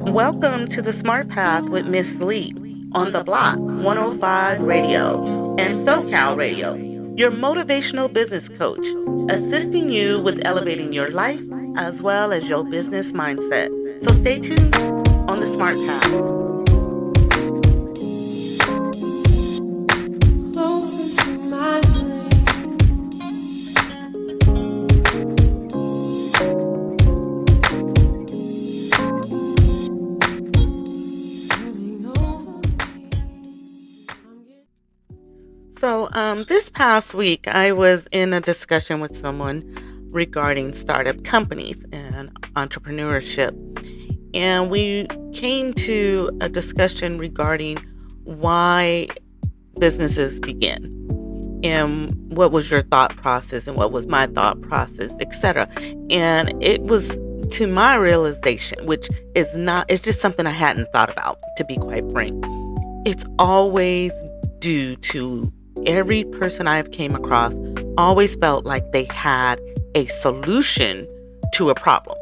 Welcome to the Smart Path with Miss Lee on the Block 105 Radio and SoCal Radio, your motivational business coach, assisting you with elevating your life as well as your business mindset. So stay tuned on the Smart Path. Closer to my So this past week, I was in a discussion with someone regarding startup companies and entrepreneurship. And we came to a discussion regarding why businesses begin and what was your thought process and what was my thought process, etc. And it was to my realization, which is not, it's just something I hadn't thought about, to be quite frank. It's always due to every person I've came across always felt like they had a solution to a problem.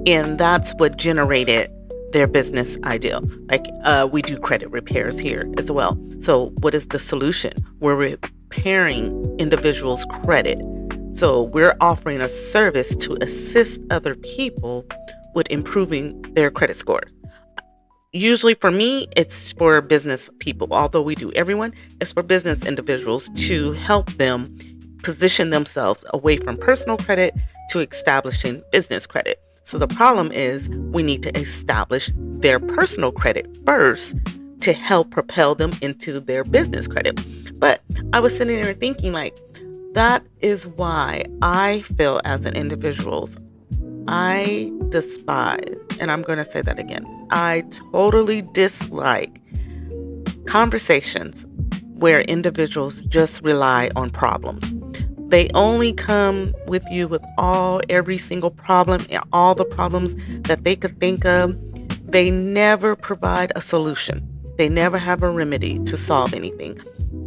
And that's what generated their business idea. Like we do credit repairs here as well. So what is the solution? We're repairing individuals' credit. So we're offering a service to assist other people with improving their credit scores. Usually for me, it's for business people. Although we do everyone, it's for business individuals to help them position themselves away from personal credit to establishing business credit. So the problem is we need to establish their personal credit first to help propel them into their business credit. But I was sitting there thinking like, that is why I feel as an individual, I despise, and I'm going to say that again, I totally dislike conversations where individuals just rely on problems. They only come with you with every single problem and all the problems that they could think of. They never provide a solution. They never have a remedy to solve anything.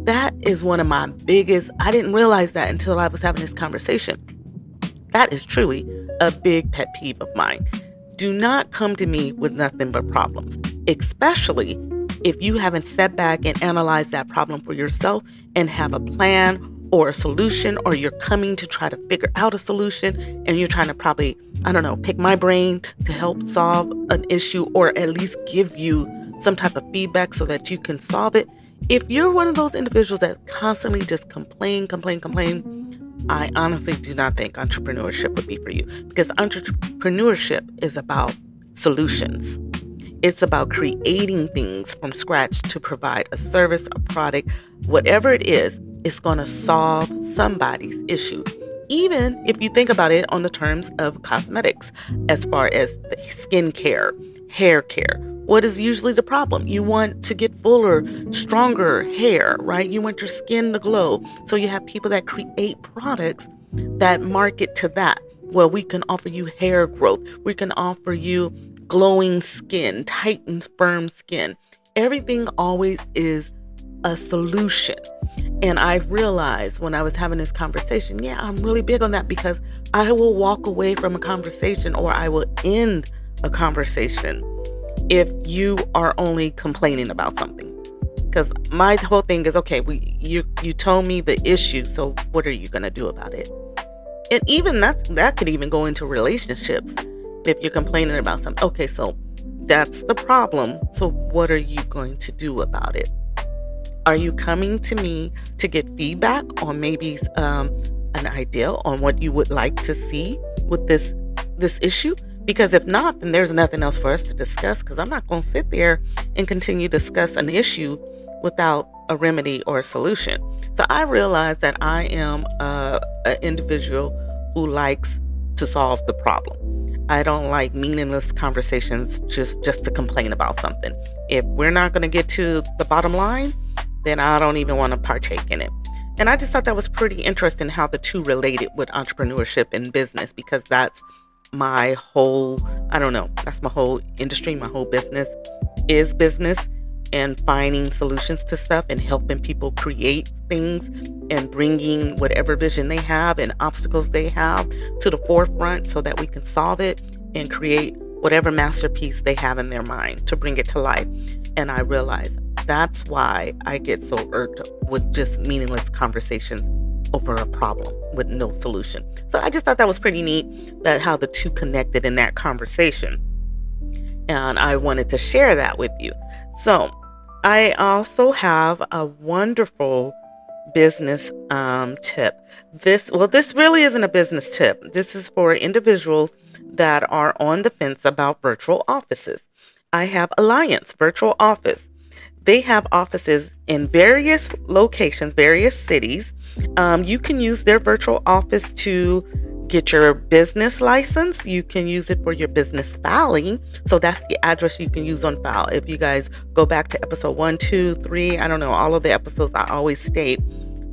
That is one of my biggest, I didn't realize that until I was having this conversation. That is truly a big pet peeve of mine. Do not come to me with nothing but problems, especially if you haven't sat back and analyzed that problem for yourself and have a plan or a solution, or you're coming to try to figure out a solution and you're trying to probably, pick my brain to help solve an issue or at least give you some type of feedback so that you can solve it. If you're one of those individuals that constantly just complain, I honestly do not think entrepreneurship would be for you, because entrepreneurship is about solutions. It's about creating things from scratch to provide a service, a product, whatever it is, it's going to solve somebody's issue. Even if you think about it on the terms of cosmetics, as far as the skin care, hair care, what is usually the problem? You want to get fuller, stronger hair, right? You want your skin to glow. So you have people that create products that market to that. Well, we can offer you hair growth. We can offer you glowing skin, tight and firm skin. Everything always is a solution. And I've realized when I was having this conversation, I'm really big on that, because I will walk away from a conversation or I will end a conversation if you are only complaining about something. Because my whole thing is, okay, you told me the issue, so what are you going to do about it? And even that could even go into relationships. If you're complaining about something, okay, so that's the problem. So what are you going to do about it? Are you coming to me to get feedback on maybe an idea on what you would like to see with this issue? Because if not, then there's nothing else for us to discuss, because I'm not going to sit there and continue to discuss an issue without a remedy or a solution. So I realize that I am an individual who likes to solve the problem. I don't like meaningless conversations just to complain about something. If we're not going to get to the bottom line, then I don't even want to partake in it. And I just thought that was pretty interesting how the two related with entrepreneurship and business, because that's my whole, that's my whole industry, my whole business is business and finding solutions to stuff and helping people create things and bringing whatever vision they have and obstacles they have to the forefront so that we can solve it and create whatever masterpiece they have in their mind to bring it to life. And I realized that's why I get so irked with just meaningless conversations over a problem with no solution. So I just thought that was pretty neat, that how the two connected in that conversation. And I wanted to share that with you. So I also have a wonderful business tip. This really isn't a business tip. This is for individuals that are on the fence about virtual offices. I have Alliance Virtual Office. They have offices in various locations, various cities. You can use their virtual office to get your business license. You can use it for your business filing. So that's the address you can use on file. If you guys go back to episode 1, 2, 3, I don't know, all of the episodes, I always state,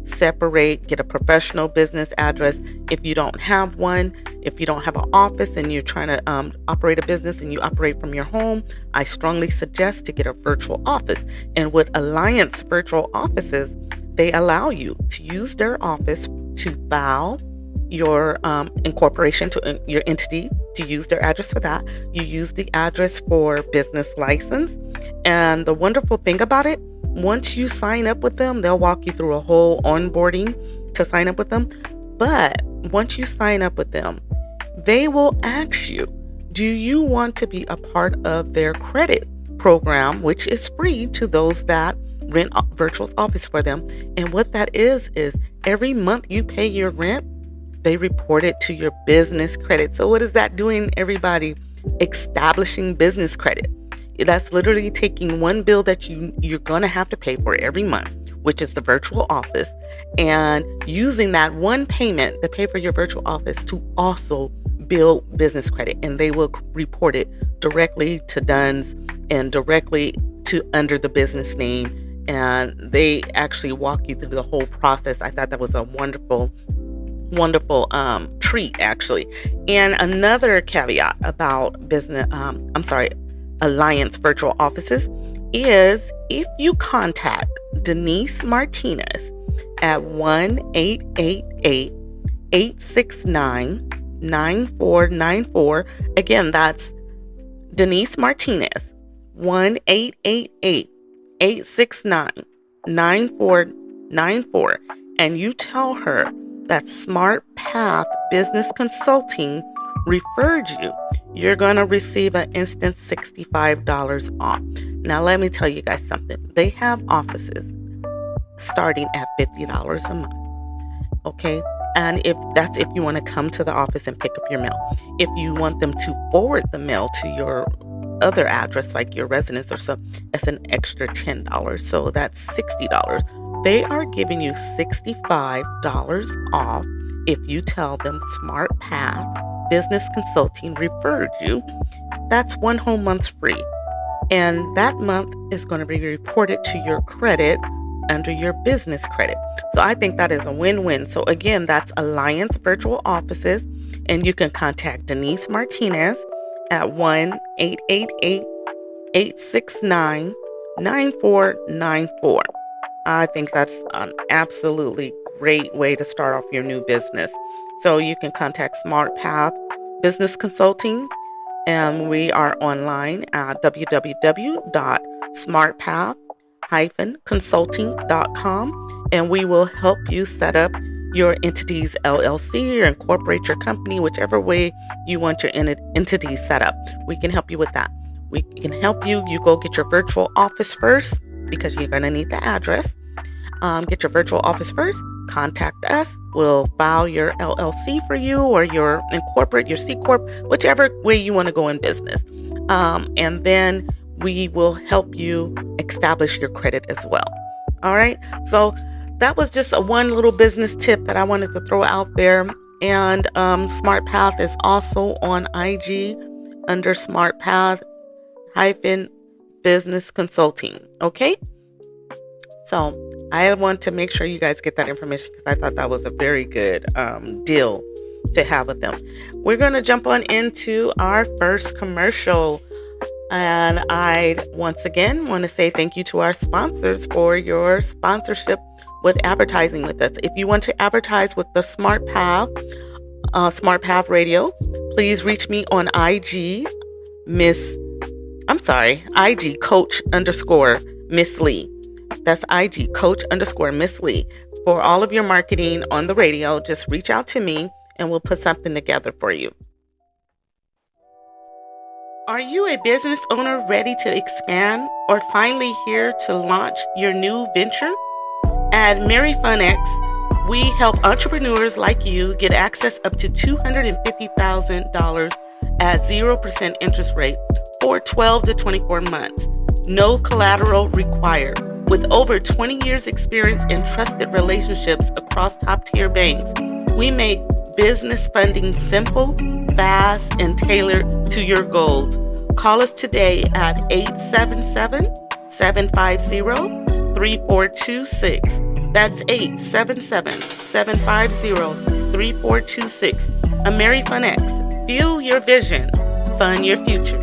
separate, get a professional business address. If you don't have one, if you don't have an office and you're trying to operate a business and you operate from your home, I strongly suggest to get a virtual office. And with Alliance Virtual Offices, they allow you to use their office to file your incorporation, to your entity, to use their address for that. You use the address for business license. And the wonderful thing about it, once you sign up with them, they'll walk you through a whole onboarding to sign up with them. But once you sign up with them, they will ask you, do you want to be a part of their credit program, which is free to those that rent a virtual office for them. And what that is every month you pay your rent, they report it to your business credit. So what is that doing, everybody? Establishing business credit. That's literally taking one bill that you're going to have to pay for every month, which is the virtual office, and using that one payment to pay for your virtual office to also build business credit. And they will report it directly to DUNS and directly to under the business name. And they actually walk you through the whole process. I thought that was a wonderful treat, actually. And another caveat about Alliance Virtual Offices is if you contact Denise Martinez at 1-888-869-9494. Again, that's Denise Martinez, 1-888-869-9494. And you tell her that Smart Path Business Consulting referred you, you're going to receive an instant $65 off. Now, let me tell you guys something. They have offices starting at $50 a month. Okay. And if you want to come to the office and pick up your mail, if you want them to forward the mail to your other address, like your residence or something, it's an extra $10. So that's $60. They are giving you $65 off if you tell them Smart Path Business Consulting referred you. That's one whole month's free. And that month is going to be reported to your credit under your business credit. So I think that is a win-win. So again, that's Alliance Virtual Offices. And you can contact Denise Martinez at 1-888-869-9494. I think that's an absolutely great way to start off your new business. So you can contact Smart Path Business Consulting, and we are online at www.smartpath-consulting.com, and we will help you set up your entity's LLC or incorporate your company, whichever way you want your entity set up. We can help you with that. We can help you. You go get your virtual office first, because you're going to need the address. Get your virtual office first. Contact us. We'll file your LLC for you, or your incorporate, your C Corp, whichever way you want to go in business. And then we will help you establish your credit as well. All right. So that was just one little business tip that I wanted to throw out there. And Smart Path is also on IG under Smart Path Business Consulting. Okay. So I want to make sure you guys get that information, because I thought that was a very good deal to have with them. We're going to jump on into our first commercial. And I once again want to say thank you to our sponsors for your sponsorship with advertising with us. If you want to advertise with the Smart Path Radio, please reach me on IG Miss, I'm sorry, IG coach underscore Miss Lee. That's IG coach underscore Miss Lee. For all of your marketing on the radio, just reach out to me and we'll put something together for you. Are you a business owner ready to expand or finally here to launch your new venture? At Mary FunX, we help entrepreneurs like you get access up to $250,000 at 0% interest rate for 12 to 24 months. No collateral required. With over 20 years experience and trusted relationships across top-tier banks, we make business funding simple, fast, and tailored to your goals. Call us today at 877-750-3426. That's 877-750-3426. Mary FunX. Fuel your vision. Fund your future.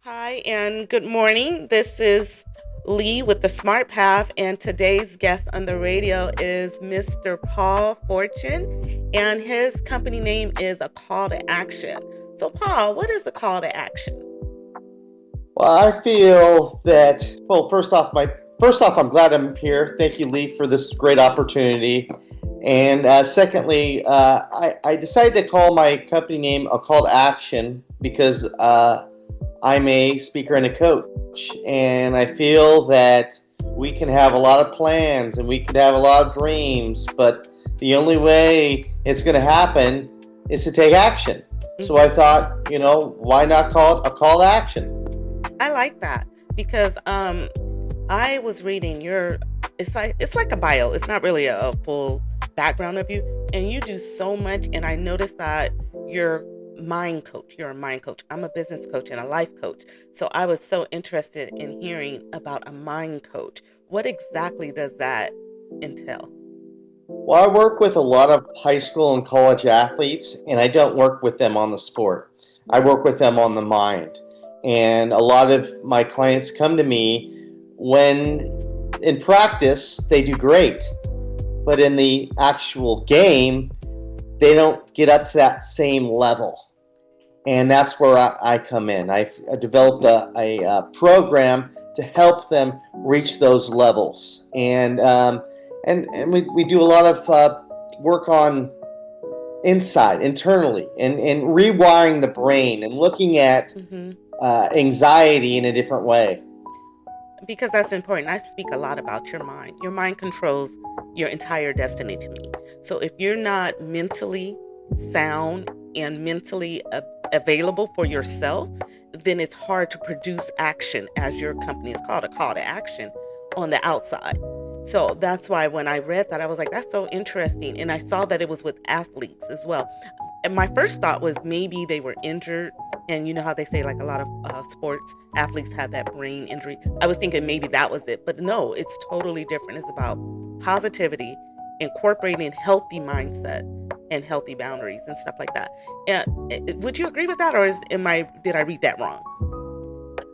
Hi, and good morning. This is Lee with The Smart Path, and today's guest on the radio is Mr. Paul Fortune, and his company name is A Call to Action. So, Paul, what is A Call to Action? Well, I feel that, first off, I'm glad I'm here. Thank you, Lee, for this great opportunity. And secondly, I decided to call my company name A Call to Action because I'm a speaker and a coach. And I feel that we can have a lot of plans and we can have a lot of dreams, but the only way it's going to happen is to take action. Mm-hmm. So I thought, why not call it A Call to Action? I like that because I was reading it's like a bio. It's not really a full background of you, and you do so much. And I noticed that you're a mind coach. I'm a business coach and a life coach. So I was so interested in hearing about a mind coach. What exactly does that entail? Well, I work with a lot of high school and college athletes, and I don't work with them on the sport. I work with them on the mind. And a lot of my clients come to me when in practice they do great, but in the actual game, they don't get up to that same level. And that's where I come in. I developed a program to help them reach those levels. And we do a lot of work on internally, and rewiring the brain and looking at anxiety in a different way. Because that's important. I speak a lot about your mind. Your mind controls your entire destiny to me. So if you're not mentally sound and mentally available for yourself, then it's hard to produce action, as your company is called, A Call to Action, on the outside. So that's why when I read that, I was like, that's so interesting. And I saw that it was with athletes as well. And my first thought was maybe they were injured. And you know how they say like a lot of sports athletes have that brain injury. I was thinking maybe that was it. But no, it's totally different. It's about positivity, incorporating healthy mindset and healthy boundaries and stuff like that. And would you agree with that, or did I read that wrong?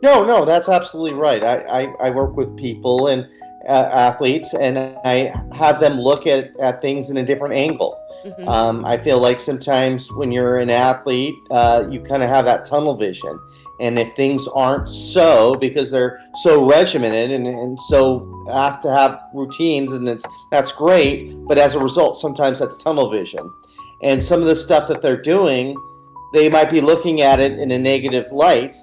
No, that's absolutely right. I work with people and athletes, and I have them look at things in a different angle. Mm-hmm. I feel like sometimes when you're an athlete, you kind of have that tunnel vision. And if things aren't so, because they're so regimented and so have to have routines, and that's great, but as a result, sometimes that's tunnel vision. And some of the stuff that they're doing, they might be looking at it in a negative light.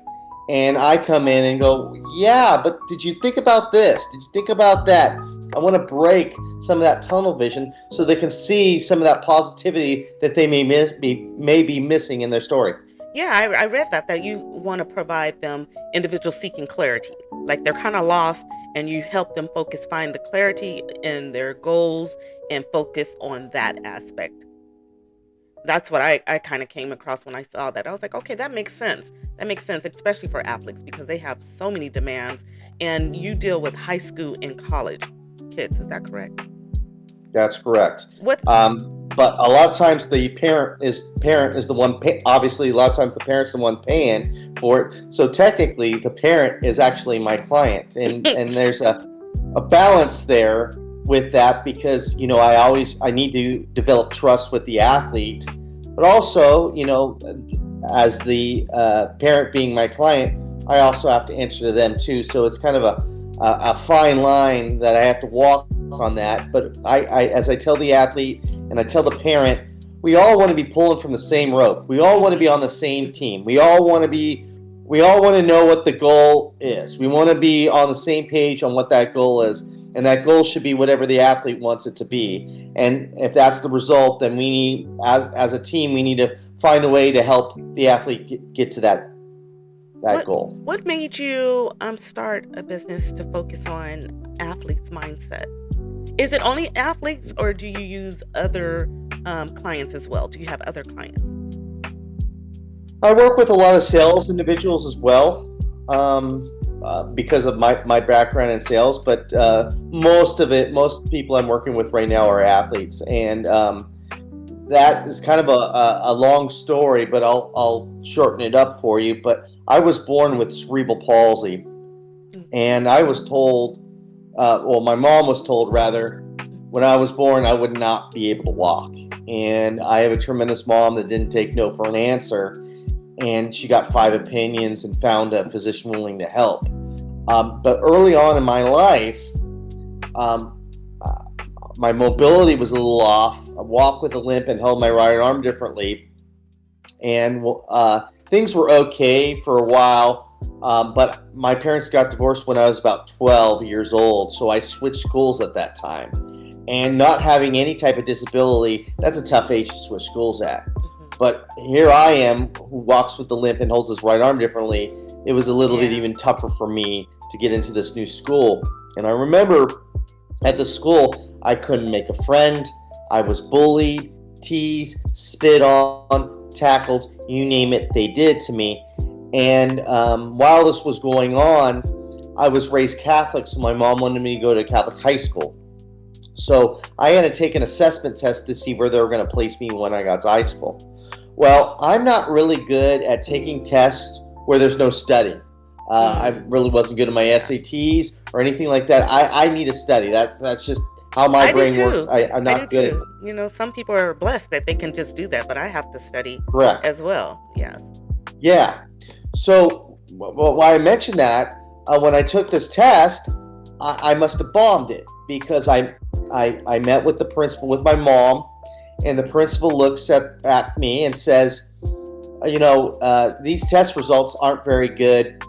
And I come in and go, yeah, but did you think about this? Did you think about that? I want to break some of that tunnel vision so they can see some of that positivity that they may be missing in their story. Yeah, I read that you want to provide them individuals seeking clarity. Like they're kind of lost, and you help them find the clarity in their goals and focus on that aspect. That's what I kind of came across when I saw that. I was like, okay, that makes sense. That makes sense, especially for athletes, because they have so many demands, and you deal with high school and college kids. Is that correct? That's correct. What? But a lot of times the parent is the one. Obviously, a lot of times the parent's the one paying for it. So technically, the parent is actually my client, and there's a balance there with that, because I need to develop trust with the athlete, but also as the parent being my client, I also have to answer to them too. So it's kind of a fine line that I have to walk on that. But as I tell the athlete and I tell the parent, we all want to be pulling from the same rope. We all want to be on the same team. We all want to know what the goal is. We want to be on the same page on what that goal is. And that goal should be whatever the athlete wants it to be. And if that's the result, then we need, as a team, we need to find a way to help the athlete get to that goal. What made you start a business to focus on athletes' mindset? Is it only athletes, or do you use other clients as well? Do you have other clients? I work with a lot of sales individuals as well, because of my background in sales. But most people I'm working with right now are athletes, and that is kind of a long story, but I'll shorten it up for you. But I was born with cerebral palsy, and I was told, my mom was told rather, when I was born, I would not be able to walk. And I have a tremendous mom that didn't take no for an answer, and she got 5 opinions and found a physician willing to help. But early on in my life, my mobility was a little off. I walked with a limp and held my right arm differently. And things were okay for a while, but my parents got divorced when I was about 12 years old, so I switched schools at that time. And not having any type of disability, that's a tough age to switch schools at. But here I am, who walks with the limp and holds his right arm differently. It was a little bit even tougher for me to get into this new school. And I remember at the school, I couldn't make a friend. I was bullied, teased, spit on, tackled, you name it, they did to me. And while this was going on, I was raised Catholic, so my mom wanted me to go to Catholic high school. So I had to take an assessment test to see where they were going to place me when I got to high school. Well, I'm not really good at taking tests where there's no study. I really wasn't good at my SATs or anything like that. I need to study. That's just how my brain works. I'm not good at it. Some people are blessed that they can just do that, but I have to study as well. Yes. Yeah. So why I mentioned that, when I took this test, I must have bombed it, because I met with the principal, with my mom, and the principal looks at me and says, these test results aren't very good.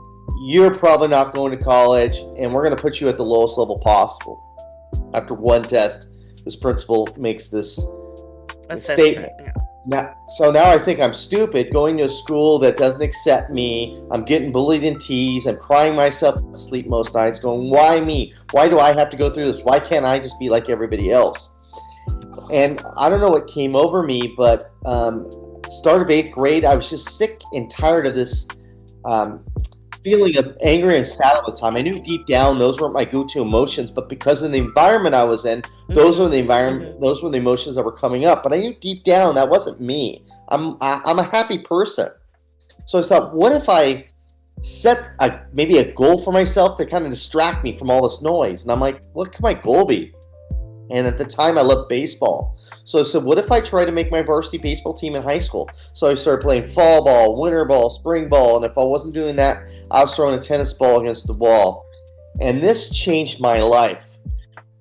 You're probably not going to college, and we're going to put you at the lowest level possible. After one test, this principal makes this statement. Yeah. Now I think I'm stupid going to a school that doesn't accept me. I'm getting bullied and teased. I'm crying myself to sleep most nights going, why me? Why do I have to go through this? Why can't I just be like everybody else? And I don't know what came over me, but start of 8th grade, I was just sick and tired of this feeling of angry and sad all the time. I knew deep down those weren't my go-to emotions, but because of the environment I was in, those were the emotions that were coming up. But I knew deep down that wasn't me. I'm a happy person. So I thought, what if I set maybe a goal for myself to kind of distract me from all this noise? And I'm like, what could my goal be? And at the time, I loved baseball. So I said, what if I try to make my varsity baseball team in high school? So I started playing fall ball, winter ball, spring ball. And if I wasn't doing that, I was throwing a tennis ball against the wall. And this changed my life,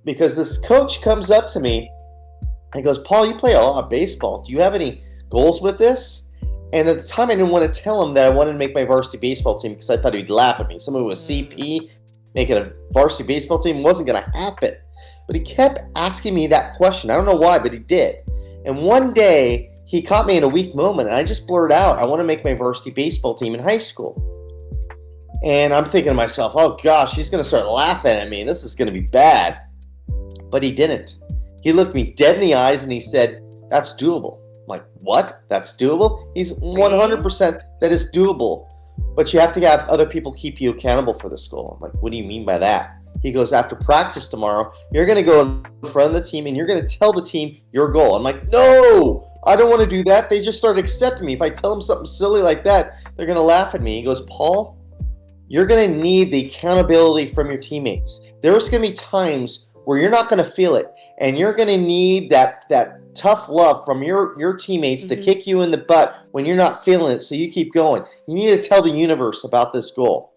because this coach comes up to me and goes, Paul, you play a lot of baseball. Do you have any goals with this? And at the time, I didn't want to tell him that I wanted to make my varsity baseball team, because I thought he'd laugh at me. Someone with a CP making a varsity baseball team wasn't going to happen. But he kept asking me that question. I don't know why, but he did. And one day, he caught me in a weak moment, and I just blurted out, I want to make my varsity baseball team in high school. And I'm thinking to myself, oh gosh, he's going to start laughing at me. This is going to be bad. But he didn't. He looked me dead in the eyes and he said, that's doable. I'm like, what? That's doable? He's 100% that is doable. But you have to have other people keep you accountable for the school. I'm like, what do you mean by that? He goes, after practice tomorrow, you're going to go in front of the team and you're going to tell the team your goal. I'm like, no, I don't want to do that. They just start accepting me. If I tell them something silly like that, they're going to laugh at me. He goes, Paul, you're going to need the accountability from your teammates. There's going to be times where you're not going to feel it, and you're going to need that tough love from your teammates to Mm-hmm. kick you in the butt when you're not feeling it, so you keep going. You need to tell the universe about this goal.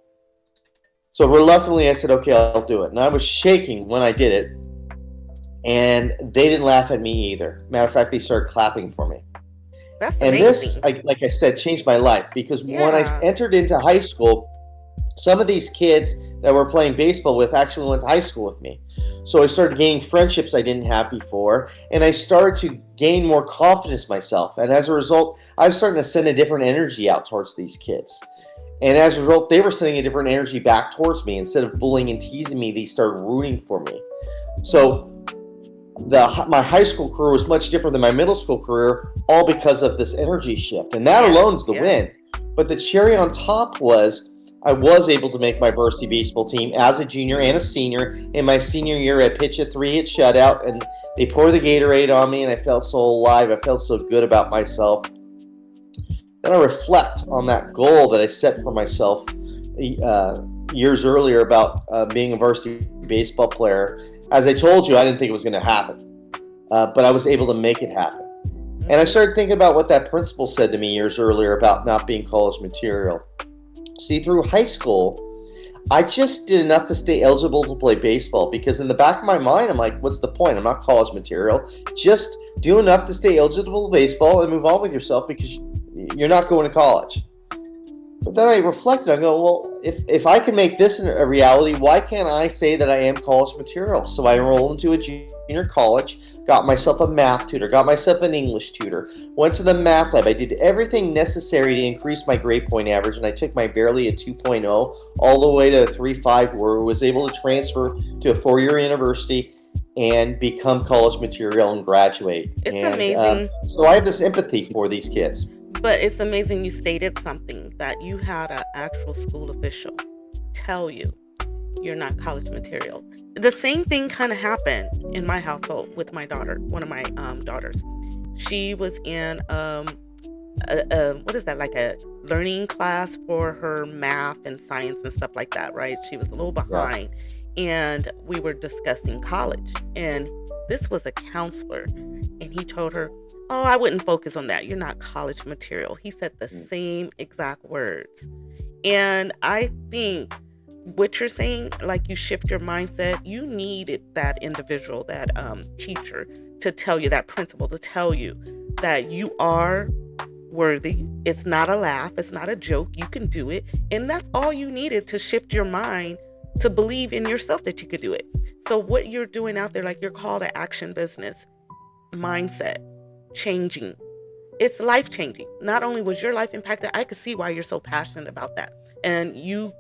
So reluctantly, I said, okay, I'll do it. And I was shaking when I did it, and they didn't laugh at me either. Matter of fact, they started clapping for me. That's And this, amazing. like I said, changed my life, because when I Yeah. entered into high school, some of these kids that were playing baseball with actually went to high school with me. So I started gaining friendships I didn't have before, and I started to gain more confidence myself. And as a result, I was starting to send a different energy out towards these kids. And as a result, they were sending a different energy back towards me. Instead of bullying and teasing me, they started rooting for me. So my high school career was much different than my middle school career, all because of this energy shift. And that Yes. alone is the Yes. win. But the cherry on top was I was able to make my varsity baseball team as a junior and a senior. In my senior year, I pitched a 3-hit shutout, and they poured the Gatorade on me, and I felt so alive. I felt so good about myself. Then I reflect on that goal that I set for myself years earlier about being a varsity baseball player. As I told you, I didn't think it was going to happen, but I was able to make it happen. And I started thinking about what that principal said to me years earlier about not being college material. See, through high school, I just did enough to stay eligible to play baseball, because in the back of my mind, I'm like, what's the point? I'm not college material. Just do enough to stay eligible to baseball and move on with yourself, because you're not going to college. But then I reflected, I go, well, if I can make this a reality, why can't I say that I am college material? So I enrolled into a junior college, got myself a math tutor, got myself an English tutor, went to the math lab. I did everything necessary to increase my grade point average, and I took my barely a 2.0 all the way to a 3.5, where I was able to transfer to a 4-year university and become college material and graduate. It's And amazing. so I have this empathy for these kids. But it's amazing you stated something that you had an actual school official tell you you're not college material. The same thing kind of happened in my household with my daughter, one of my daughters. She was in what is that, like a learning class for her math and science and stuff like that, right? She was a little behind, and we were discussing college, and this was a counselor, and he told her, oh, I wouldn't focus on that. You're not college material. He said the same exact words. And I think what you're saying, like, you shift your mindset. You needed that individual, that teacher, to tell you, that principal, to tell you that you are worthy. It's not a laugh. It's not a joke. You can do it. And that's all you needed to shift your mind to believe in yourself that you could do it. So what you're doing out there, like your call to action business mindset, changing, it's life changing. Not only was your life impacted, I could see why you're so passionate about that. And you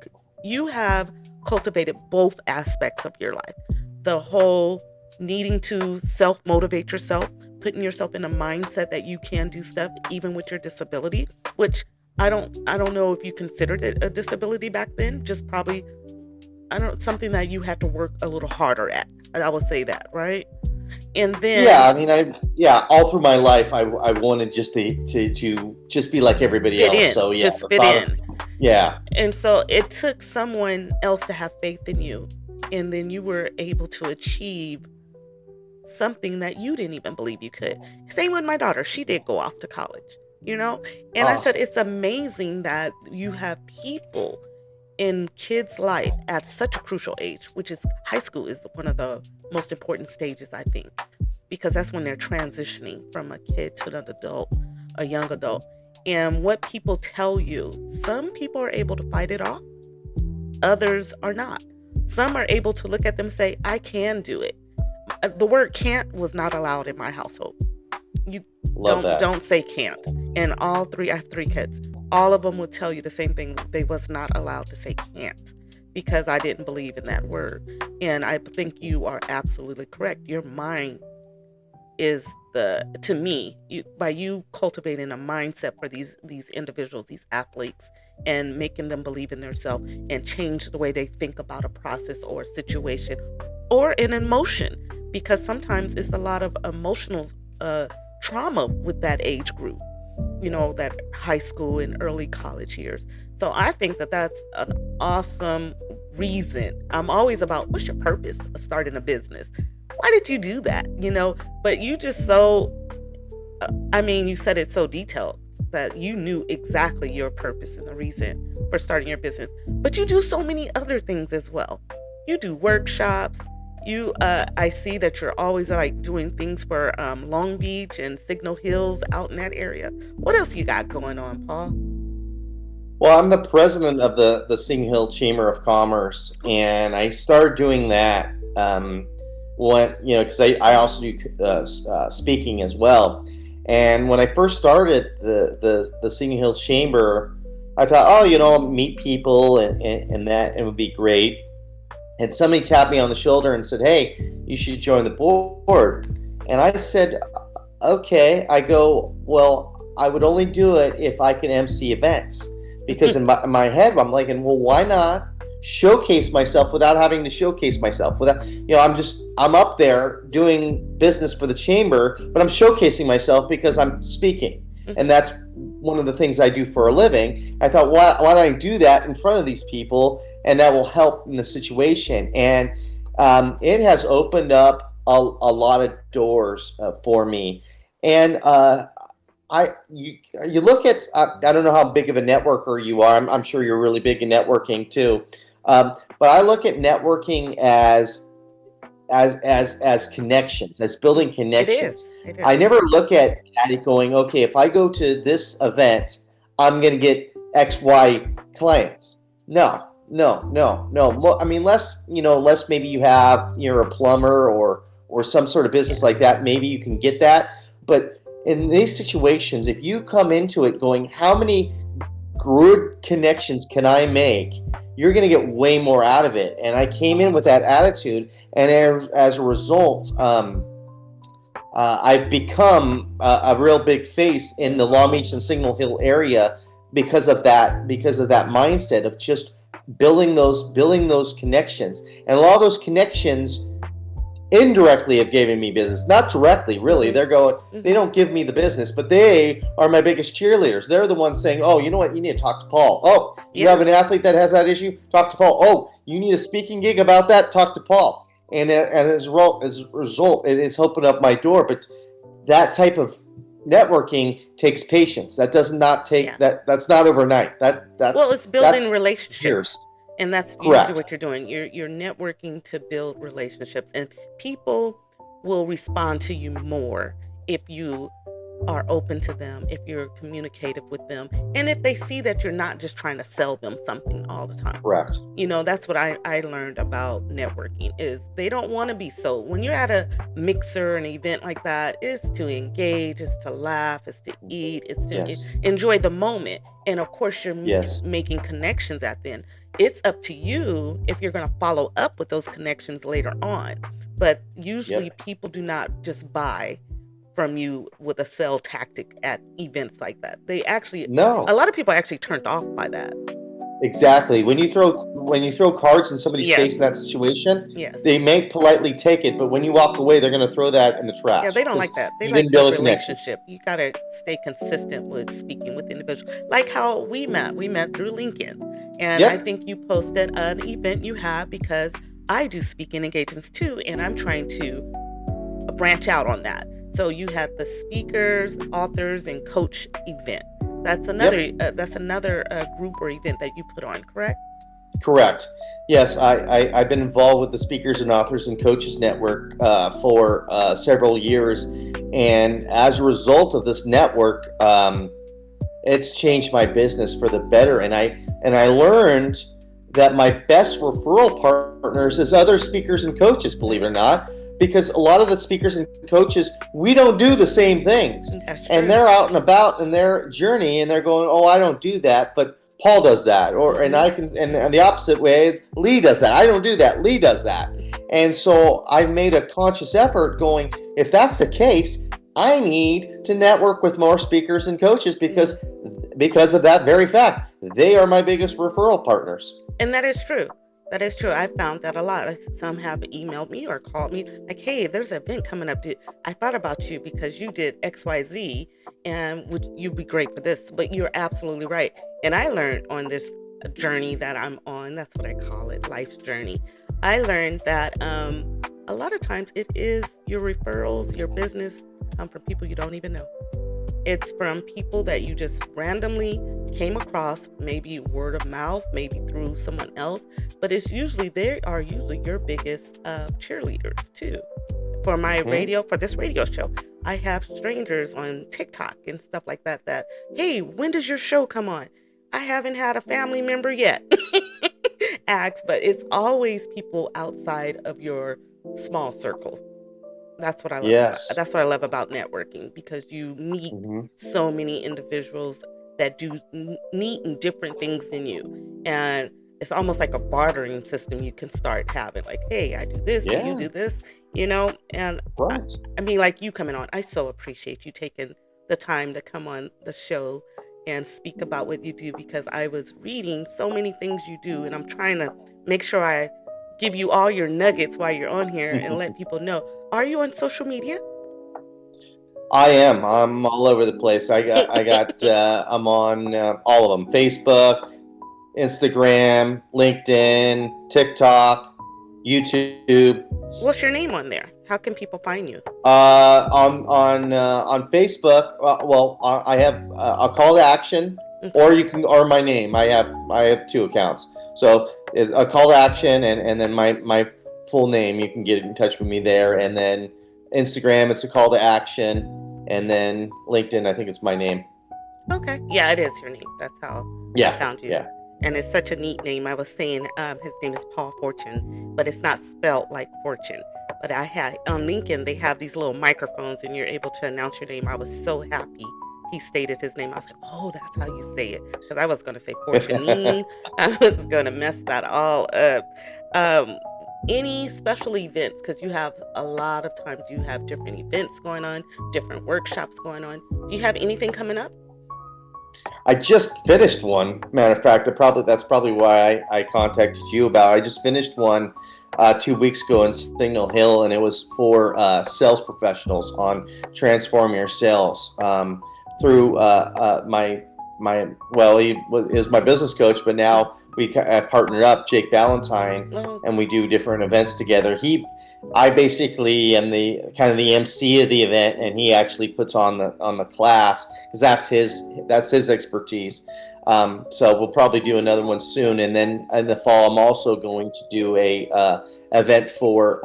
have cultivated both aspects of your life. The whole needing to self-motivate yourself, putting yourself in a mindset that you can do stuff even with your disability, which I don't know if you considered it a disability back then, just probably something that you had to work a little harder at. I would say that, right? And then Yeah, I mean, all through my life, I wanted just to just be like everybody fit else. in, So yeah, just the fit thought of- in. yeah, And so it took someone else to have faith in you, and then you were able to achieve something that you didn't even believe you could. Same with my daughter. She did go off to college, and I said, Awesome. it's amazing that you have people in kids' life at such a crucial age, which is high school is one of the most important stages, I think, because that's when they're transitioning from a kid to an adult, a young adult. And what people tell you, some people are able to fight it off, others are not. Some are able to look at them and say, I can do it. The word can't was not allowed in my household. You Love that. don't say can't. And all three, I have 3 kids. All of them will tell you the same thing. They was not allowed to say can't because I didn't believe in that word. And I think you are absolutely correct. Your mind is to me, by you cultivating a mindset for these individuals, these athletes, and making them believe in themselves and change the way they think about a process or a situation or an emotion, because sometimes it's a lot of emotional trauma with that age group. that high school and early college years. So I think that that's an awesome reason. I'm always about, what's your purpose of starting a business? Why did you do that? But you just you said it so detailed that you knew exactly your purpose and the reason for starting your business. But you do so many other things as well. You do workshops. I see that you're always like doing things for Long Beach and Signal Hills out in that area. What else you got going on, Paul? Well, I'm the president of the Signal Hill Chamber of Commerce, and I started doing that because I also do speaking as well. And when I first started the Signal Hill Chamber, I thought, I'll meet people and that it would be great. And somebody tapped me on the shoulder and said, "Hey, you should join the board." And I said, "Okay." I go, "Well, I would only do it if I can MC events." Because in my head, I'm like, well, why not showcase myself without having to showcase myself? I'm up there doing business for the chamber, but I'm showcasing myself because I'm speaking. And that's one of the things I do for a living. I thought, why don't I do that in front of these people? And that will help in the situation. And it has opened up a lot of doors for me. And you look at I don't know how big of a networker you are. I'm sure you're really big in networking too. But I look at networking as connections, as building connections. It is. I never look at it going, okay, if I go to this event, I'm going to get XY clients. No. I mean, less maybe you're a plumber or some sort of business like that. Maybe you can get that. But in these situations, if you come into it going, how many good connections can I make? You're going to get way more out of it. And I came in with that attitude, and as a result, I've become a real big face in the Long Beach and Signal Hill area because of that mindset of just building those connections. And a lot of those connections indirectly have given me business, not directly, really. They don't give me the business, but they are my biggest cheerleaders. They're the ones saying, "Oh, you know what? You need to talk to Paul. Oh, you have an athlete that has that issue? Talk to Paul. Oh, you need a speaking gig about that? Talk to Paul." And as a result, it has opened up my door. But that type of networking takes patience. That does not take that. That's not overnight. It's building relationships. Years. And that's Correct. usually what you're doing. You're networking to build relationships, and people will respond to you more if you are open to them, if you're communicative with them, and if they see that you're not just trying to sell them something all the time. Correct. That's what I learned about networking is they don't want to be sold. When you're at a mixer, an event like that, it's to engage, it's to laugh, it's to eat, it's to enjoy the moment. And of course, you're making connections at the end. It's up to you if you're going to follow up with those connections later on. But usually people do not just buy from you with a sell tactic at events like that. A lot of people are actually turned off by that. Exactly. When you throw cards in somebody's face in that situation, they may politely take it, but when you walk away, they're going to throw that in the trash. Yeah, they don't like that. They like the relationship. You got to stay consistent with speaking with individuals. Like how we met. We met through LinkedIn. And I think you posted an event you have because I do speaking engagements too, and I'm trying to branch out on that. So you had the speakers, authors, and coach event. That's another group or event that you put on, correct? Correct. Yes, I've been involved with the Speakers and Authors and Coaches Network for several years, and as a result of this network, it's changed my business for the better. And I learned that my best referral partners is other speakers and coaches, believe it or not. Because a lot of the speakers and coaches, we don't do the same things. And they're out and about in their journey and they're going, "Oh, I don't do that, but Paul does that." And the opposite way is Lee does that. I don't do that. Lee does that. And so I made a conscious effort going, if that's the case, I need to network with more speakers and coaches because of that very fact. They are my biggest referral partners. And that is true. That is true. I found that a lot. Like, some have emailed me or called me like, "Hey, there's an event coming up. I thought about you because you did XYZ, and would you be great for this?" But you're absolutely right. And I learned on this journey that I'm on, that's what I call it, life's journey. I learned that a lot of times it is your referrals, your business come from people you don't even know. It's from people that you just randomly came across, maybe word of mouth, maybe through someone else, but it's usually they are usually your biggest cheerleaders too. For my Hmm. radio, for this radio show, I have strangers on TikTok and stuff like that. That, hey, when does your show come on? I haven't had a family member yet ask, but it's always people outside of your small circle. That's what I love about Yes. that's what I love about networking, because you meet Hmm. so many individuals that do neat and different things than you. And it's almost like a bartering system you can start having. Like, hey, I do this, do you Yeah. do this? You know? And I, Right. I mean, like you coming on, I so appreciate you taking the time to come on the show and speak about what you do, because I was reading so many things you do, and I'm trying to make sure I give you all your nuggets while you're on here and let people know. Are you on social media? I am. I'm all over the place. I'm on all of them: Facebook, Instagram, LinkedIn, TikTok, YouTube. What's your name on there? How can people find you? On Facebook, I have a call to action, Mhm. or you can, or my name. I have two accounts. So is a call to action, and then my full name. You can get in touch with me there, and then Instagram, it's a call to action, and then LinkedIn, I think it's my name. Okay. Yeah, it is your name. That's how I Yeah, found you. yeah. And it's such a neat name. I was saying his name is Paul Fortune, but it's not spelled like fortune. But I had on LinkedIn, they have these little microphones and you're able to announce your name. I was so happy he stated his name. I was like, oh, that's how you say it. Because I was going to say Fortunine. I was going to mess that all up. Um, any special events? Because you have a lot of times, you have different events going on, different workshops going on. Do you have anything coming up? I just finished one. Matter of fact, that's probably why I contacted you about it. I just finished one 2 weeks ago in Signal Hill, and it was for sales professionals on transforming your sales through is my business coach, but now we partnered up, Jake Ballantyne, Oh, and we do different events together. I basically am the kind of the MC of the event, and he actually puts on the class because that's his expertise. So we'll probably do another one soon, and then in the fall, I'm also going to do a event for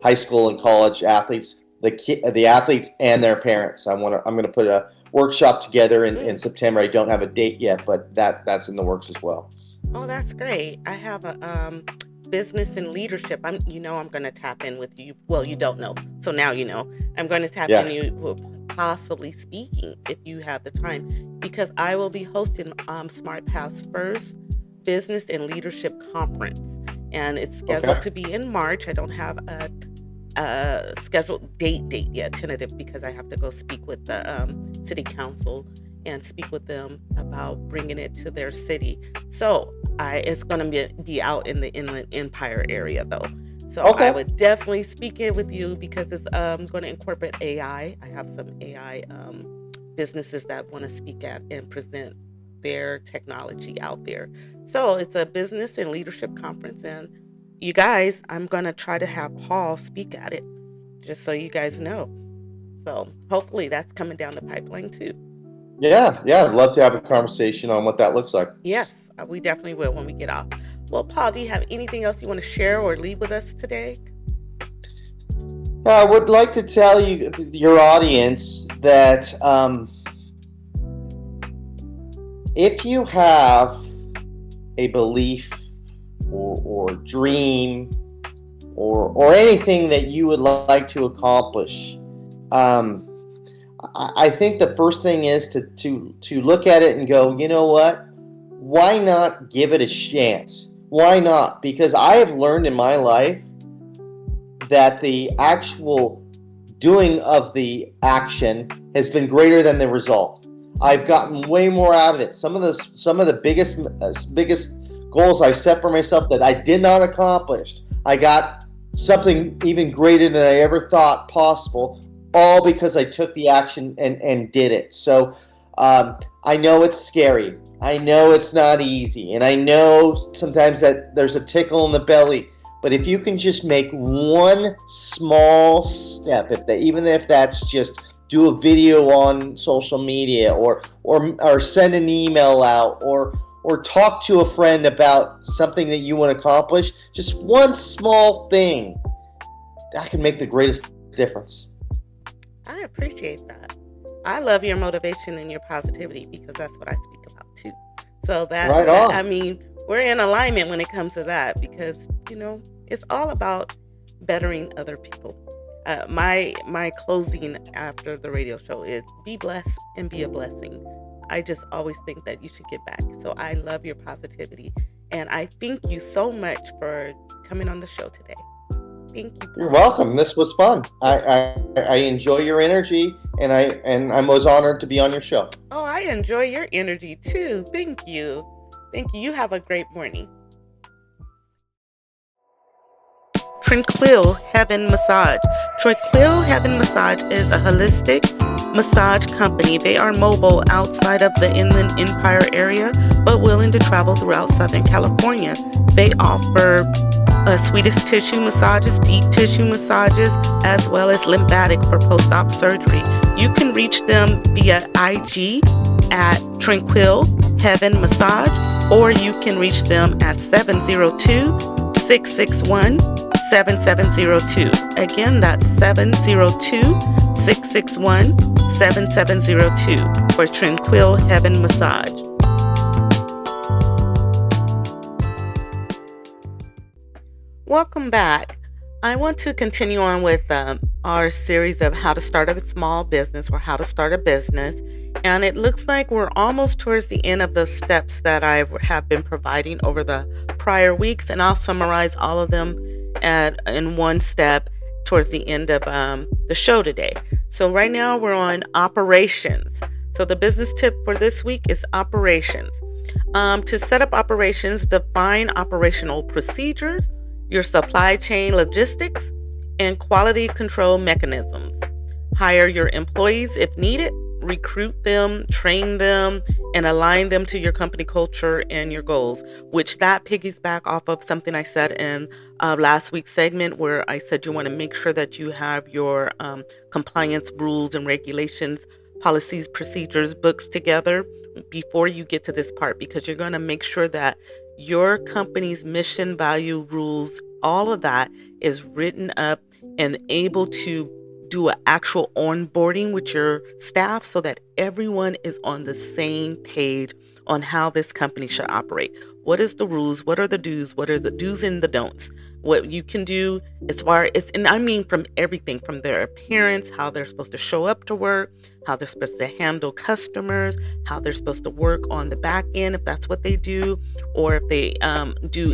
high school and college athletes, the athletes and their parents. I'm going to put a workshop together in mm. September. I don't have a date yet, but that's in the works as well. Oh, that's great. I have a business and leadership. I'm going to tap in with you. Well, you don't know, so now you know. I'm going to tap in Yeah. you with possibly speaking if you have the time, because I will be hosting Smart Path's first business and leadership conference, and it's scheduled Okay. to be in March. I don't have a scheduled date yet, tentative, because I have to go speak with the city council and speak with them about bringing it to their city. So it's going to be out in the Inland Empire area though. So I Okay. would definitely speak it with you, because it's going to incorporate AI. I have some AI businesses that want to speak at and present their technology out there. So it's a business and leadership conference, and you guys, I'm going to try to have Paul speak at it, just so you guys know. So hopefully that's coming down the pipeline too. Yeah, yeah. I'd love to have a conversation on what that looks like. Yes, we definitely will when we get off. Well, Paul, do you have anything else you want to share or leave with us today? I would like to tell your audience that if you have a belief or dream or anything that you would like to accomplish, um, I think the first thing is to look at it and go, you know what? Why not give it a chance? Why not? Because I have learned in my life that the actual doing of the action has been greater than the result. I've gotten way more out of it. Some of the biggest goals I set for myself that I did not accomplish. I got something even greater than I ever thought possible, all because I took the action and did it. So I know it's scary. I know it's not easy. And I know sometimes that there's a tickle in the belly. But if you can just make one small step, even if that's just do a video on social media, or send an email out, or talk to a friend about something that you want to accomplish, just one small thing, that can make the greatest difference. I appreciate that. I love your motivation and your positivity because that's what I speak about too. So Right on. I mean, we're in alignment when it comes to that because, it's all about bettering other people. My closing after the radio show is be blessed and be a blessing. I just always think that you should give back. So I love your positivity. And I thank you so much for coming on the show today. Thank you. You're welcome. This was fun. I enjoy your energy, and I was honored to be on your show. Oh, I enjoy your energy too. Thank you. Thank you. You have a great morning. Tranquil Heaven Massage. Tranquil Heaven Massage is a holistic massage company. They are mobile outside of the Inland Empire area, but willing to travel throughout Southern California. They offer Swedish tissue massages, deep tissue massages, as well as lymphatic for post-op surgery. You can reach them via IG at Tranquil Heaven Massage, or you can reach them at 702-661-7702. Again, that's 702-661-7702 for Tranquil Heaven Massage. Welcome back. I want to continue on with our series of how to start a small business or how to start a business. And it looks like we're almost towards the end of the steps that I have been providing over the prior weeks. And I'll summarize all of them in one step towards the end of the show today. So right now we're on operations. So the business tip for this week is operations. To set up operations, define operational procedures, your supply chain logistics, and quality control mechanisms. Hire your employees if needed, recruit them, train them, and align them to your company culture and your goals, which that piggyback off of something I said in last week's segment where I said you want to make sure that you have your compliance rules and regulations, policies, procedures, books together before you get to this part, because you're going to make sure that your company's mission, value, rules, all of that is written up and able to do an actual onboarding with your staff so that everyone is on the same page on how this company should operate. What is the rules? What are the do's? What are the do's and the don'ts? What you can do as far as, and I mean from everything from their appearance, how they're supposed to show up to work, how they're supposed to handle customers, how they're supposed to work on the back end if that's what they do, or if they do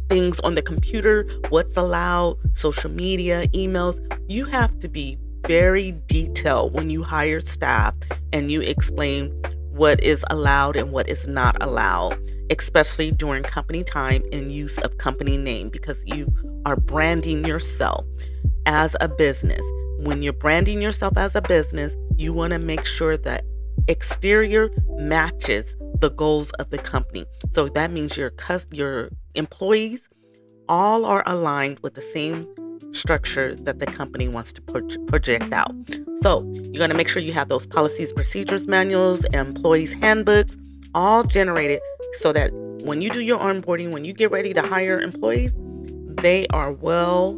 things on the computer, what's allowed, social media, emails. You have to be very detailed when you hire staff and you explain what is allowed and what is not allowed, especially during company time and use of company name, because you are branding yourself as a business. When you're branding yourself as a business, you want to make sure that exterior matches the goals of the company. So that means your employees all are aligned with the same structure that the company wants to project out. So you're going to make sure you have those policies, procedures, manuals, employees handbooks, all generated so that when you do your onboarding, when you get ready to hire employees, they are well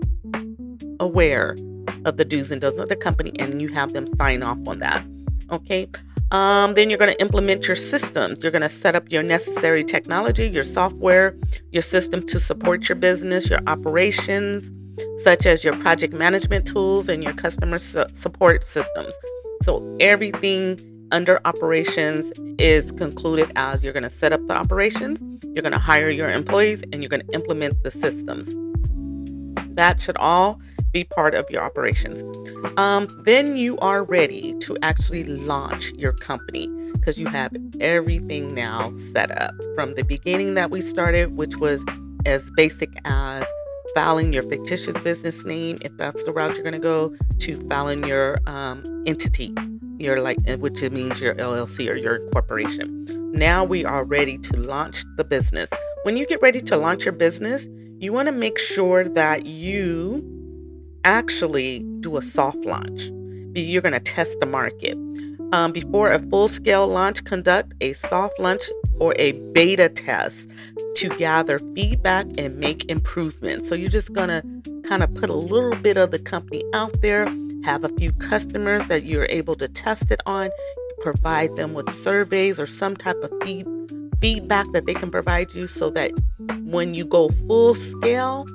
aware of the do's and don'ts of the company, and you have them sign off on that. Okay. Then you're going to implement your systems. You're going to set up your necessary technology, your software, your system to support your business, your operations, such as your project management tools and your customer support systems. So everything under operations is concluded as you're going to set up the operations, you're going to hire your employees, and you're going to implement the systems. That should all be part of your operations. Then you are ready to actually launch your company, because you have everything now set up from the beginning that we started, which was as basic as filing your fictitious business name, if that's the route you're going to go, to filing your entity, which means your LLC or your corporation. Now we are ready to launch the business. When you get ready to launch your business, you want to make sure that you actually do a soft launch. You're going to test the market. Before a full-scale launch, conduct a soft launch or a beta test to gather feedback and make improvements. So you're just going to kind of put a little bit of the company out there, have a few customers that you're able to test it on, provide them with surveys or some type of feedback that they can provide you, so that when you go full scale,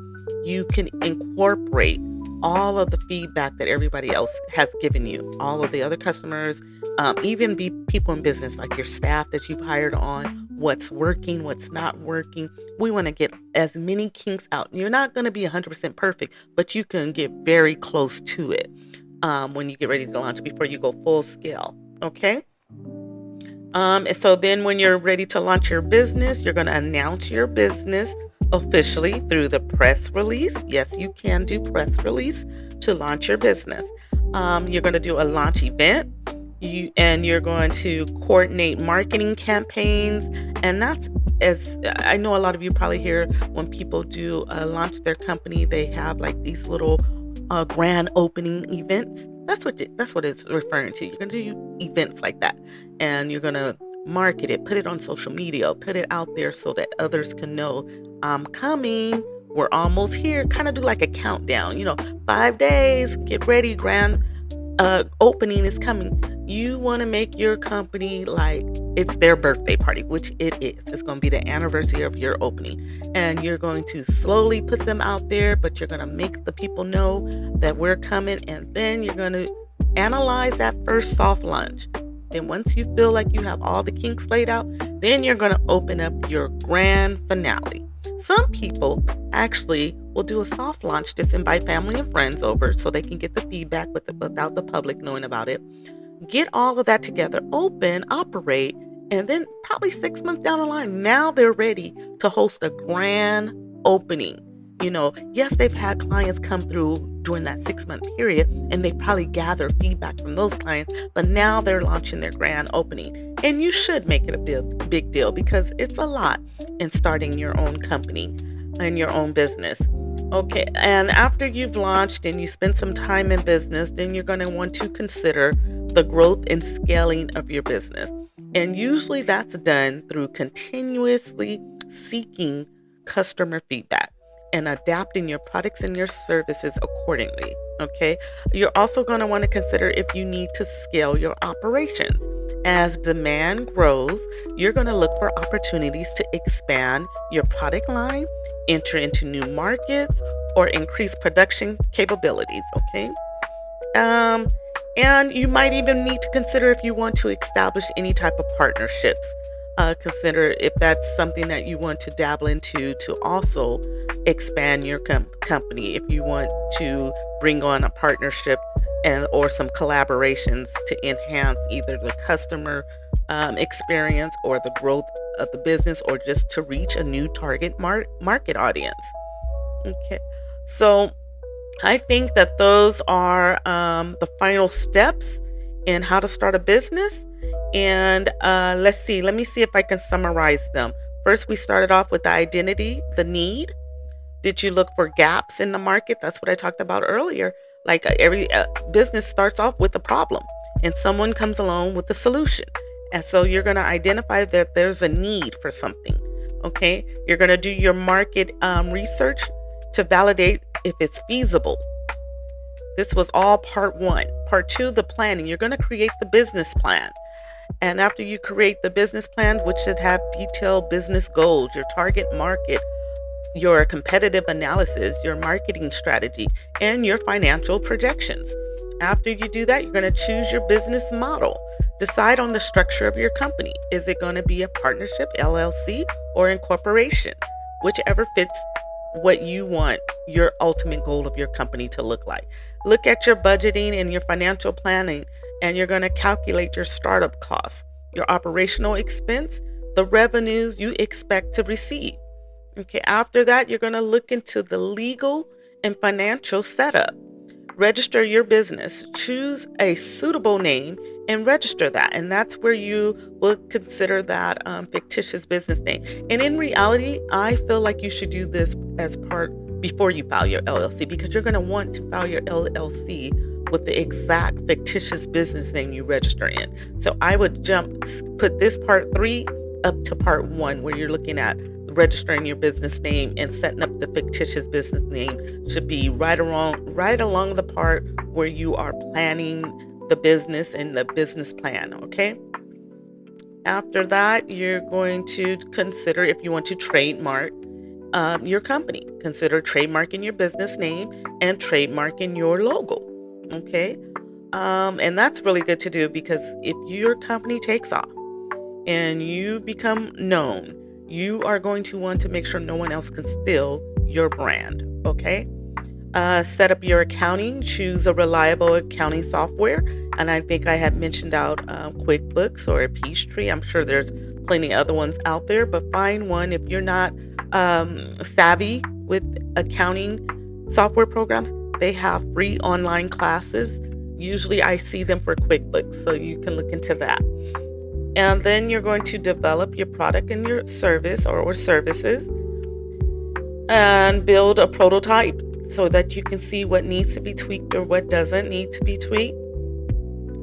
you can incorporate all of the feedback that everybody else has given you, all of the other customers, even be people in business like your staff that you've hired on, what's working, what's not working. We want to get as many kinks out. You're not going to be 100% perfect, but you can get very close to it when you get ready to launch before you go full scale. Okay. And so then when you're ready to launch your business, you're going to announce your business officially through the press release. Yes, you can do press release to launch your business. You're going to do a launch event. You're going to coordinate marketing campaigns. And that's, as I know a lot of you probably hear when people do launch their company, they have like these little grand opening events. That's what it's referring to. You're going to do events like that, and you're going to market it, put it on social media, put it out there so that others can know I'm coming. We're almost here. Kind of do like a countdown, 5 days, get ready. Grand opening is coming. You want to make your company like it's their birthday party, which it is. It's going to be the anniversary of your opening, and you're going to slowly put them out there, but you're going to make the people know that we're coming, and then you're going to analyze that first soft launch. Then once you feel like you have all the kinks laid out, then you're going to open up your grand finale. Some people actually will do a soft launch, just invite family and friends over so they can get the feedback without the public knowing about it. Get all of that together, open, operate, and then probably 6 months down the line, now they're ready to host a grand opening. Yes, they've had clients come through during that 6-month period, and they probably gather feedback from those clients, but now they're launching their grand opening. And you should make it a big deal, because it's a lot in starting your own company and your own business. Okay, and after you've launched and you spend some time in business, then you're going to want to consider the growth and scaling of your business. And usually that's done through continuously seeking customer feedback and adapting your products and your services accordingly. Okay, you're also going to want to consider if you need to scale your operations. As demand grows, you're going to look for opportunities to expand your product line, enter into new markets, or increase production capabilities. Okay. And you might even need to consider if you want to establish any type of partnerships. Consider if that's something that you want to dabble into to also expand your company. If you want to bring on a partnership or some collaborations to enhance either the customer experience or the growth of the business, or just to reach a new target market audience. Okay, so I think that those are the final steps in how to start a business. And let me see if I can summarize them. First, we started off with the identity, the need. Did you look for gaps in the market? That's what I talked about earlier. Like every business starts off with a problem, and someone comes along with the solution. And so you're going to identify that there's a need for something. Okay, you're going to do your market research to validate if it's feasible. This was all part one. Part two, the planning. You're going to create the business plan. And after you create the business plan, which should have detailed business goals, your target market, your competitive analysis, your marketing strategy, and your financial projections. After you do that, you're going to choose your business model. Decide on the structure of your company. Is it going to be a partnership, LLC, or incorporation? Whichever fits what you want your ultimate goal of your company to look like. Look at your budgeting and your financial planning, and you're going to calculate your startup costs. your operational expense, the revenues you expect to receive. Okay, after that, you're going to look into the legal and financial setup. Register your business, choose a suitable name and register that. And that's where you will consider that fictitious business name. And in reality, I feel like you should do this as part before you file your LLC, because you're going to want to file your LLC with the exact fictitious business name you register in. So I would put this part 3 up to part 1, where you're looking at registering your business name and setting up the fictitious business name. Should be right along the part where you are planning the business and the business plan. Okay. After that, you're going to consider if you want to trademark your company. Consider trademarking your business name and trademarking your logo. Okay. And that's really good to do, because if your company takes off and you become known, you are going to want to make sure no one else can steal your brand. Okay. Set up your accounting. Choose a reliable accounting software. And I think I have mentioned out QuickBooks or Peachtree. I'm sure there's plenty other ones out there, but find one. If you're not savvy with accounting software programs, they have free online classes. Usually I see them for QuickBooks, so you can look into that. And then you're going to develop your product and your service or services and build a prototype so that you can see what needs to be tweaked or what doesn't need to be tweaked.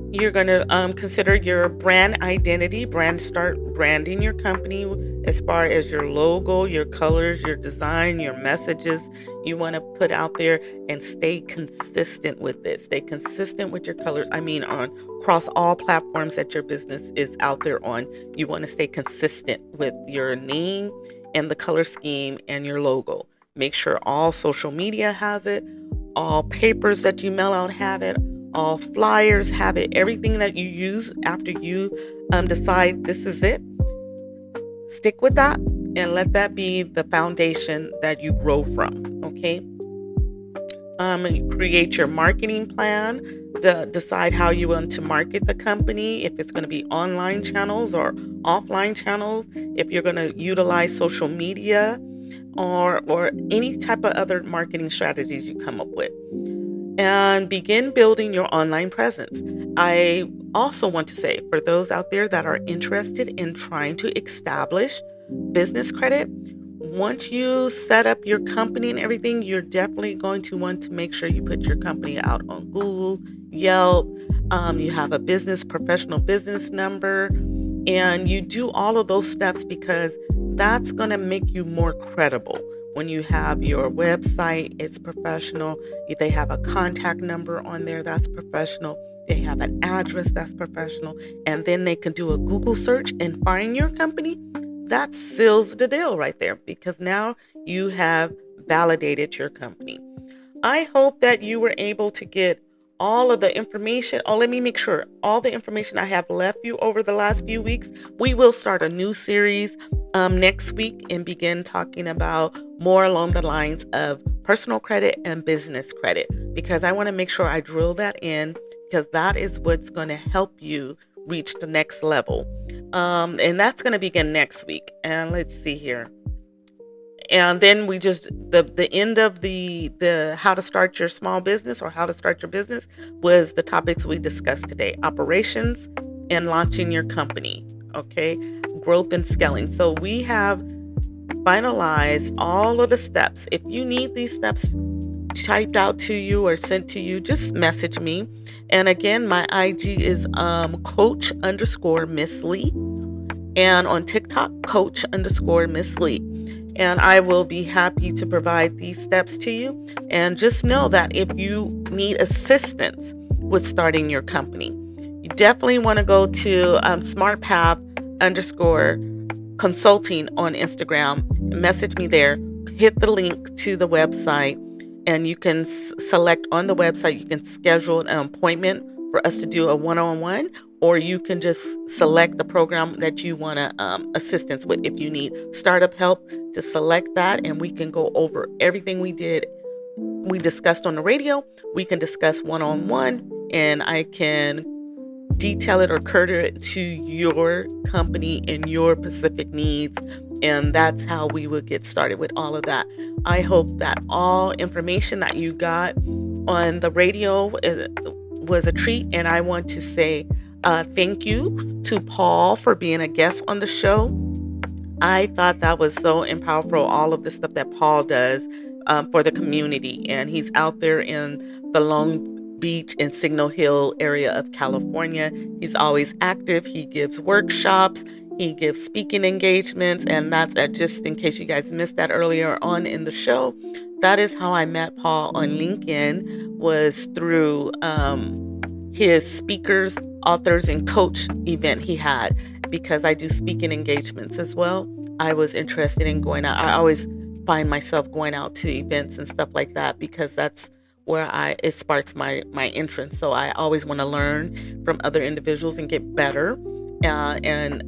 You're going to consider your brand identity, start branding your company as far as your logo, your colors, your design, your messages you want to put out there, and stay consistent with it. Stay consistent with your colors. I mean, across all platforms that your business is out there on, you want to stay consistent with your name and the color scheme and your logo. Make sure all social media has it, all papers that you mail out have it, all flyers have it. Everything that you use after you decide this is it, stick with that and let that be the foundation that you grow from. Okay. Create your marketing plan. Decide how you want to market the company, if it's going to be online channels or offline channels, if you're going to utilize social media or any type of other marketing strategies you come up with. And begin building your online presence. I also want to say, for those out there that are interested in trying to establish business credit, once you set up your company and everything, you're definitely going to want to make sure you put your company out on Google, Yelp. You have a professional business number, and you do all of those steps, because that's going to make you more credible. When you have your website, it's professional. If they have a contact number on there, that's professional. They have an address, that's professional. And then they can do a Google search and find your company. That seals the deal right there, because now you have validated your company. I hope that you were able to get all of the information. Oh, let me make sure. All the information I have left you over the last few weeks. We will start a new series next week and begin talking about more along the lines of personal credit and business credit, because I want to make sure I drill that in, because that is what's going to help you reach the next level. And that's going to begin next week. And let's see here. And then we just, the end of the how to start your small business or how to start your business was the topics we discussed today: operations and launching your company. Okay. Growth and scaling. So we have finalized all of the steps. If you need these steps typed out to you or sent to you, just message me. And again, my IG is coach_Miss Lee. And on TikTok, coach_Miss Lee. And I will be happy to provide these steps to you. And just know that if you need assistance with starting your company, you definitely want to go to smartpath_consulting on Instagram. Message me there. Hit the link to the website, and you can select on the website. You can schedule an appointment for us to do a one-on-one, or you can just select the program that you want assistance with. If you need startup help, just select that, and we can go over everything we discussed on the radio. We can discuss one-on-one, and I can detail it or cater it to your company and your specific needs. And that's how we will get started with all of that. I hope that all information that you got on the radio was a treat. And I want to say thank you to Paul for being a guest on the show. I thought that was so powerful, all of the stuff that Paul does for the community. And he's out there in the Long Beach and Signal Hill area of California. He's always active. He gives workshops. He gives speaking engagements. And that's just in case you guys missed that earlier on in the show. That is how I met Paul on LinkedIn, was through his speakers, authors, and coach event he had, because I do speaking engagements as well. I was interested in going out. I always find myself going out to events and stuff like that, because that's where it sparks my interest. So I always want to learn from other individuals and get better. And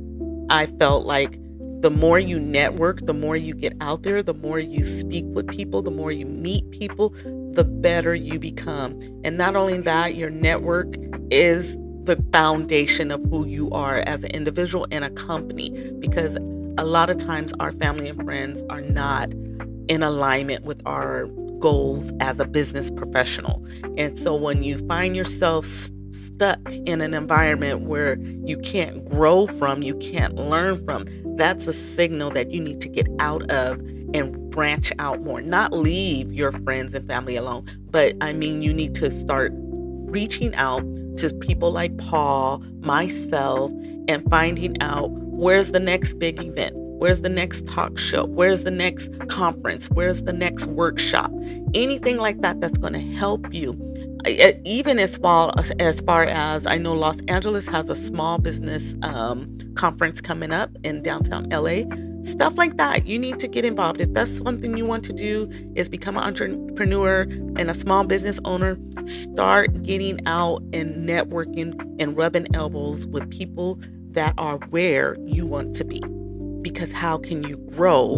I felt like the more you network, the more you get out there, the more you speak with people, the more you meet people, the better you become. And not only that, your network is the foundation of who you are as an individual and a company, because a lot of times our family and friends are not in alignment with our goals as a business professional. And so when you find yourself stuck in an environment where you can't grow from, you can't learn from, that's a signal that you need to get out of and branch out more. Not leave your friends and family alone, but I mean, you need to start reaching out to people like Paul, myself, and finding out where's the next big event, where's the next talk show, where's the next conference, where's the next workshop, anything like that that's going to help you. Even as far as I know, Los Angeles has a small business conference coming up in downtown LA. Stuff like that, you need to get involved. If that's something you want to do, is become an entrepreneur and a small business owner, start getting out and networking and rubbing elbows with people that are where you want to be. Because how can you grow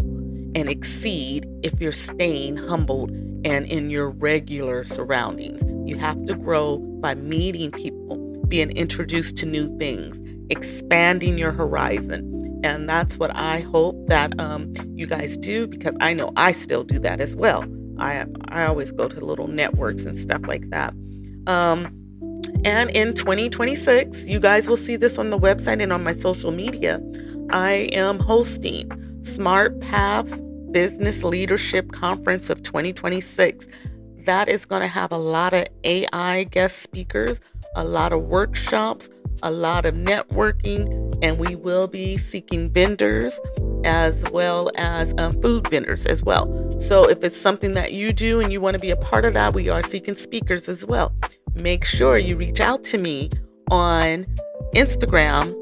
and exceed if you're staying humbled and in your regular surroundings? You have to grow by meeting people, being introduced to new things, expanding your horizon. And that's what I hope that you guys do, because I know I still do that as well. I always go to little networks and stuff like that. And in 2026, you guys will see this on the website and on my social media, I am hosting Smart Paths Business Leadership Conference of 2026. That is going to have a lot of AI guest speakers, a lot of workshops, a lot of networking, and we will be seeking vendors as well as food vendors as well. So if it's something that you do and you want to be a part of that, we are seeking speakers as well. Make sure you reach out to me on Instagram,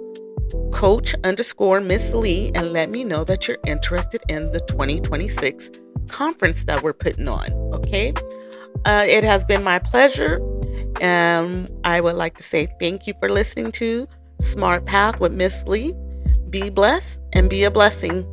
Coach_Miss Lee, and let me know that you're interested in the 2026 conference that we're putting on. Okay. It has been my pleasure. And I would like to say thank you for listening to Smart Path with Miss Lee. Be blessed and be a blessing.